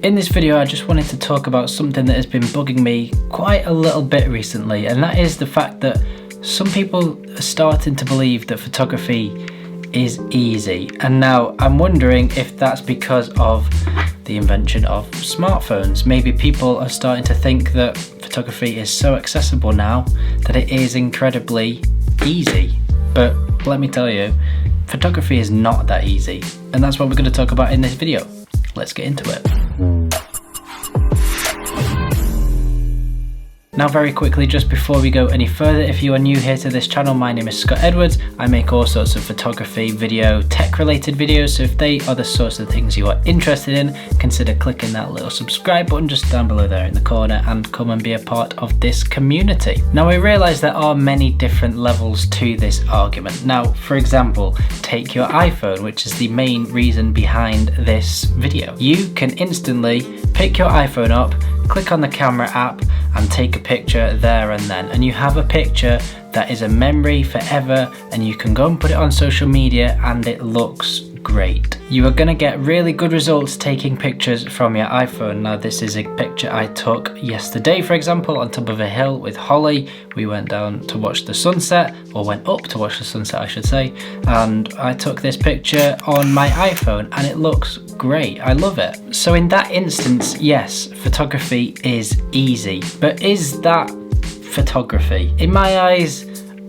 In this video, I just wanted to talk about something that has been bugging me quite a little bit recently, and that is the fact that some people are starting to believe that photography is easy. And now I'm wondering if that's because of the invention of smartphones. Maybe people are starting to think that photography is so accessible now that it is incredibly easy. But let me tell you, photography is not that easy, and that's what we're going to talk about in this video. Let's get into it. Now very quickly, just before we go any further, if you are new here to this channel, my name is Scott Edwards. I make all sorts of photography, video, tech related videos, so if they are the sorts of things you are interested in, consider clicking that little subscribe button just down below there in the corner and come and be a part of this community. Now I realise there are many different levels to this argument. Now for example, take your iPhone, which is the main reason behind this video. You can instantly pick your iPhone up, click on the camera app and take a picture there and then, and you have a picture that is a memory forever, and you can go and put it on social media and it looks great. You are going to get really good results taking pictures from your iPhone. Now this is a picture I took yesterday, for example, on top of a hill with Holly. We went down to watch the sunset, or went up to watch the sunset I should say, and I took this picture on my iPhone and it looks great. I love it. So in that instance, yes, photography is easy, but is that photography? In my eyes,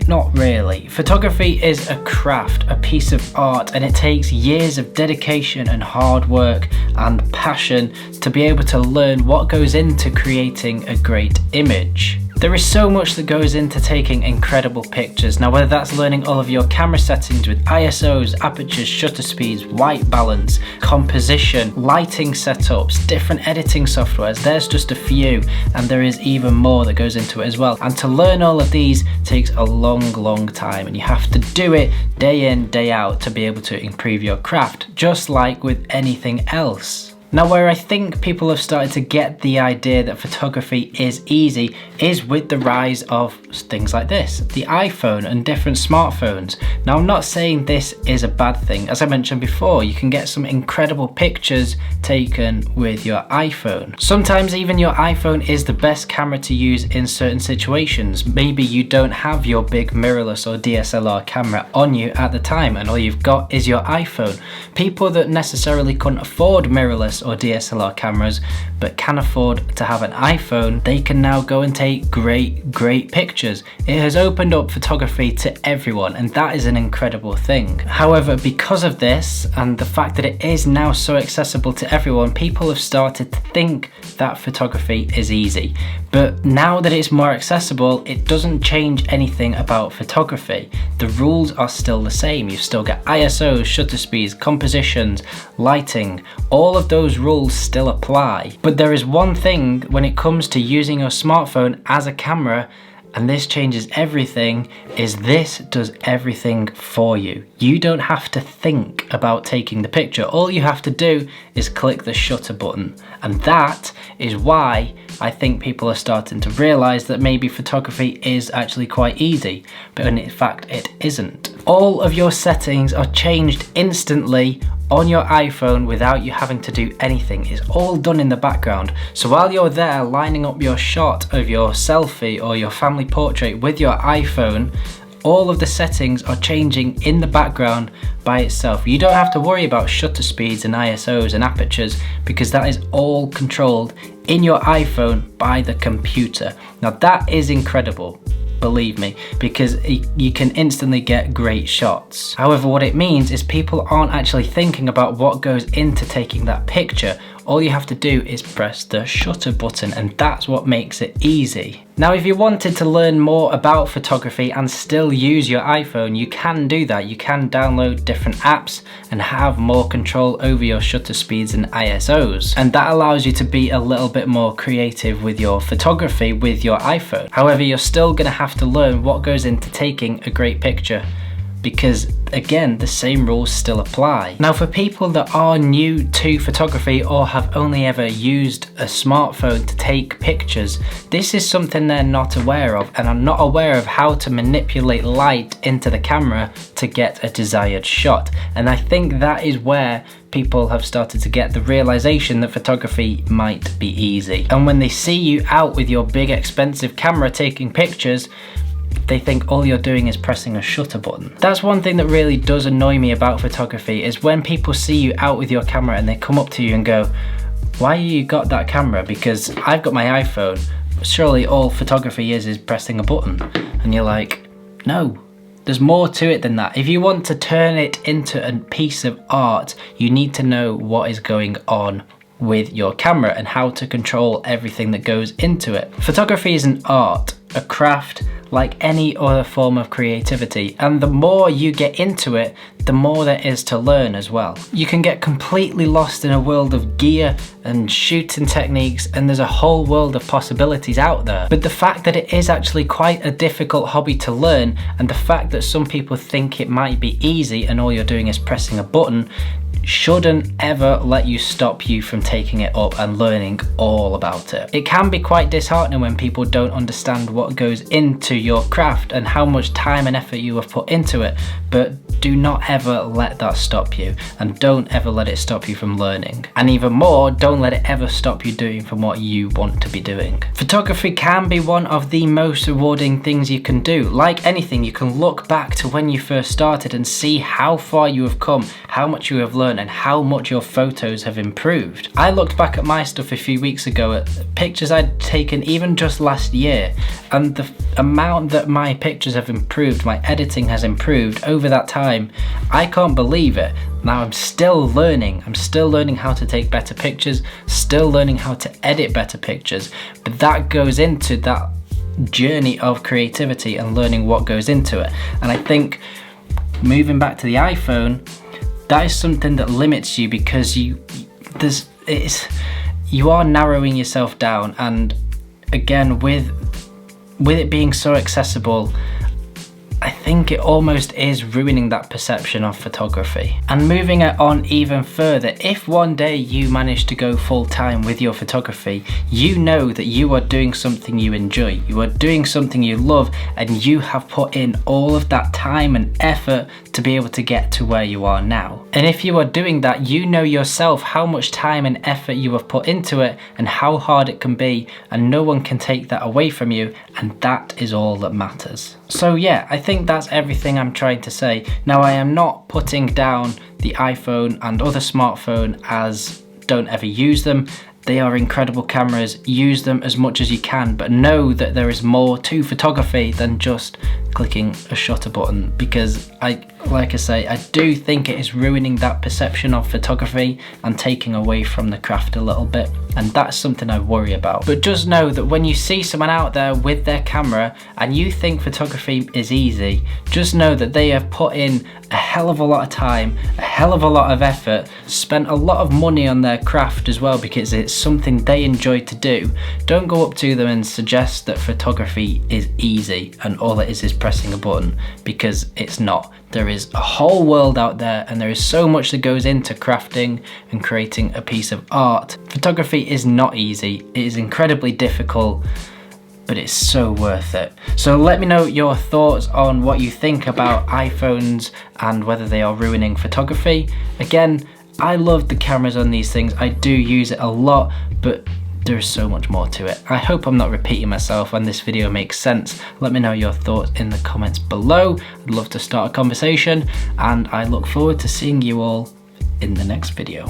not really. Photography is a craft, a piece of art, and it takes years of dedication and hard work and passion to be able to learn what goes into creating a great image. There is so much that goes into taking incredible pictures. Now whether that's learning all of your camera settings with ISOs, apertures, shutter speeds, white balance, composition, lighting setups, different editing softwares, there's just a few, and there is even more that goes into it as well. And to learn all of these takes a long time, and you have to do it day in, day out to be able to improve your craft, just like with anything else. Now where I think people have started to get the idea that photography is easy is with the rise of things like this, the iPhone and different smartphones. Now I'm not saying this is a bad thing. As I mentioned before, you can get some incredible pictures taken with your iPhone. Sometimes even your iPhone is the best camera to use in certain situations. Maybe you don't have your big mirrorless or DSLR camera on you at the time and all you've got is your iPhone. People that necessarily couldn't afford mirrorless or DSLR cameras but can afford to have an iPhone, they can now go and take great pictures. It has opened up photography to everyone, and that is an incredible thing. However, because of this and the fact that it is now so accessible to everyone, people have started to think that photography is easy. But now that it's more accessible, it doesn't change anything about photography. The rules are still the same. You've still got ISOs, shutter speeds, compositions, lighting, all of those rules still apply. But there is one thing when it comes to using your smartphone as a camera, and this changes everything, is this does everything for you. You don't have to think about taking the picture. All you have to do is click the shutter button. And that is why I think people are starting to realize that maybe photography is actually quite easy, but in fact it isn't. All of your settings are changed instantly on your iPhone without you having to do anything. It's all done in the background. So while you're there lining up your shot of your selfie or your family portrait with your iPhone, all of the settings are changing in the background by itself. You don't have to worry about shutter speeds and ISOs and apertures because that is all controlled in your iPhone by the computer. Now that is incredible, believe me, because you can instantly get great shots. However, what it means is people aren't actually thinking about what goes into taking that picture. All you have to do is press the shutter button, and that's what makes it easy. Now, if you wanted to learn more about photography and still use your iPhone, you can do that. You can download different apps and have more control over your shutter speeds and ISOs. And that allows you to be a little bit more creative with your photography with your iPhone. However, you're still gonna have to learn what goes into taking a great picture, because again, the same rules still apply. Now for people that are new to photography or have only ever used a smartphone to take pictures, this is something they're not aware of, and are not aware of how to manipulate light into the camera to get a desired shot. And I think that is where people have started to get the realization that photography might be easy. And when they see you out with your big expensive camera taking pictures, they think all you're doing is pressing a shutter button. That's one thing that really does annoy me about photography, is when people see you out with your camera and they come up to you and go, why you got that camera? Because I've got my iPhone. Surely all photography is pressing a button. And you're like, no, there's more to it than that. If you want to turn it into a piece of art, you need to know what is going on with your camera and how to control everything that goes into it. Photography is an art, a craft, like any other form of creativity, and the more you get into it, the more there is to learn as well. You can get completely lost in a world of gear and shooting techniques, and there's a whole world of possibilities out there. But the fact that it is actually quite a difficult hobby to learn, and the fact that some people think it might be easy and all you're doing is pressing a button, shouldn't ever let you stop you from taking it up and learning all about it. It can be quite disheartening when people don't understand what goes into your craft and how much time and effort you have put into it, but do not ever let that stop you, and don't ever let it stop you from learning. And even more, don't let it ever stop you doing from what you want to be doing. Photography can be one of the most rewarding things you can do. Like anything, you can look back to when you first started and see how far you have come, how much you have learned, and how much your photos have improved. I looked back at my stuff a few weeks ago at pictures I'd taken even just last year, and the amount that my pictures have improved, my editing has improved over that time, I can't believe it. Now I'm still learning how to take better pictures, still learning how to edit better pictures, but that goes into that journey of creativity and learning what goes into it. And I think moving back to the iPhone, that is something that limits you, because you are narrowing yourself down. And again, with it being so accessible, I think it almost is ruining that perception of photography. And moving it on even further, if one day you manage to go full time with your photography, you know that you are doing something you enjoy, you are doing something you love, and you have put in all of that time and effort to be able to get to where you are now. And if you are doing that, you know yourself how much time and effort you have put into it and how hard it can be, and no one can take that away from you, and that is all that matters. So yeah, I think that's everything I'm trying to say. Now, I am not putting down the iPhone and other smartphone as don't ever use them. They are incredible cameras, use them as much as you can, but know that there is more to photography than just clicking a shutter button, because like I say, I do think it is ruining that perception of photography and taking away from the craft a little bit, and that's something I worry about. But just know that when you see someone out there with their camera and you think photography is easy, just know that they have put in a hell of a lot of time, a hell of a lot of effort, spent a lot of money on their craft as well, because it's something they enjoy to do. Don't go up to them and suggest that photography is easy and all it is pressing a button, because it's not. There is a whole world out there, and there is so much that goes into crafting and creating a piece of art. Photography is not easy, it is incredibly difficult, but it's so worth it. So let me know your thoughts on what you think about iPhones and whether they are ruining photography. Again, I love the cameras on these things, I do use it a lot, but there is so much more to it. I hope I'm not repeating myself and this video makes sense. Let me know your thoughts in the comments below. I'd love to start a conversation, and I look forward to seeing you all in the next video.